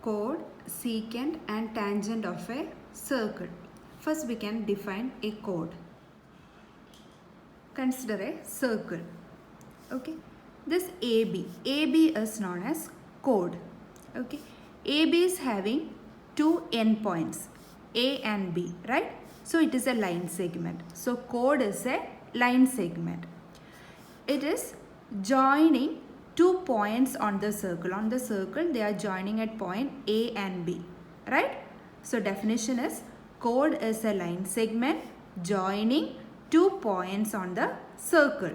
chord, secant and tangent of a circle. First we can define a chord. Consider a circle. Okay. This AB is known as chord. Okay. AB is having two endpoints, A and B, right? So it is a line segment. So chord is a line segment. It is joining 2 points on the circle. On the circle, they are joining at point A and B, right? So definition is chord is a line segment joining 2 points on the circle.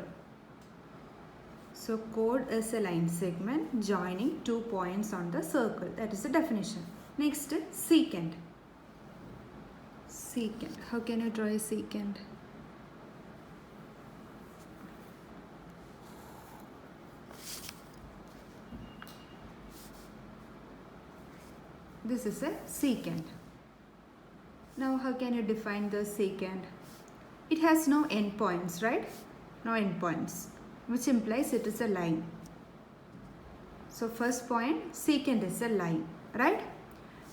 So chord is a line segment joining 2 points on the circle. That is the definition. Next, secant. Secant. How can you draw a secant? This is a secant. Now how can you define the secant? It has no endpoints, right? No endpoints, which implies it is a line. So first point, secant is a line, right?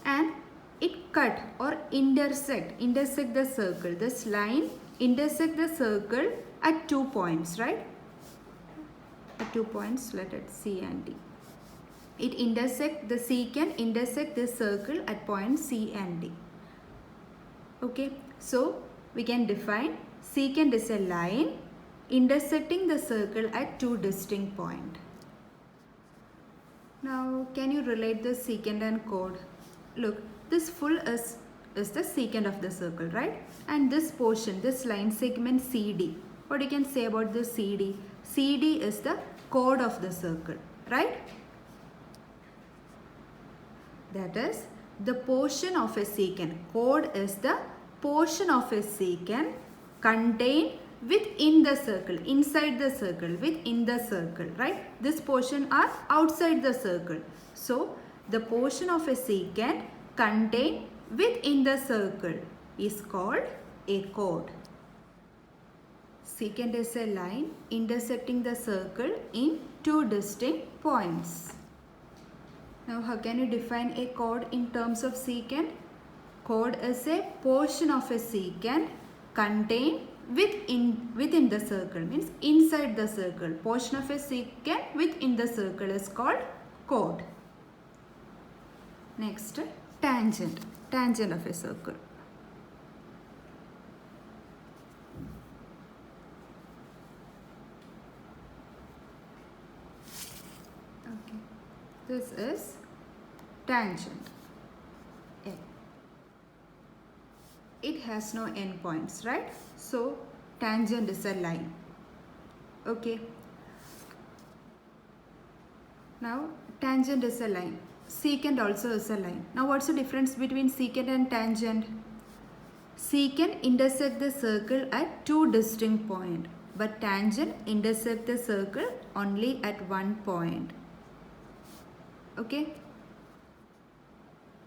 And it cut or intersect the circle. This line intersect the circle at 2 points, right? At 2 points, let it C and D. It the secant intersect the circle at points C and D. Okay, so we can define secant is a line intersecting the circle at 2 distinct points. Now, can you relate the secant and chord? Look, this full is the secant of the circle, right? And this portion, this line segment CD, what you can say about the CD? CD is the chord of the circle, right? That is the portion of a secant. Chord is the portion of a secant contained within the circle, inside the circle, within the circle, right? This portion are outside the circle. So, the portion of a secant contained within the circle is called a chord. Secant is a line intersecting the circle in 2 distinct points. Now, how can you define a chord in terms of secant? Chord is a portion of a secant contained within the circle, means inside the circle. Portion of a secant within the circle is called chord. Next, tangent. Tangent of a circle. Okay. This is tangent. A. It has no endpoints, right? So, tangent is a line. Okay. Now, tangent is a line. Secant also is a line. Now, what's the difference between secant and tangent? Secant intersect the circle at 2 distinct points, but tangent intersect the circle only at 1 point. Okay?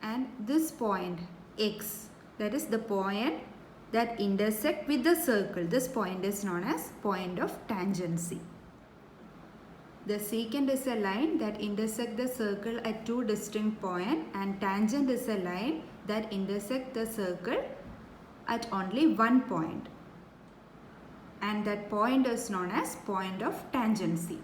And this point X, that is the point that intersect with the circle. This point is known as point of tangency. The secant is a line that intersect the circle at 2 distinct points, and tangent is a line that intersect the circle at only 1 point. And that point is known as point of tangency.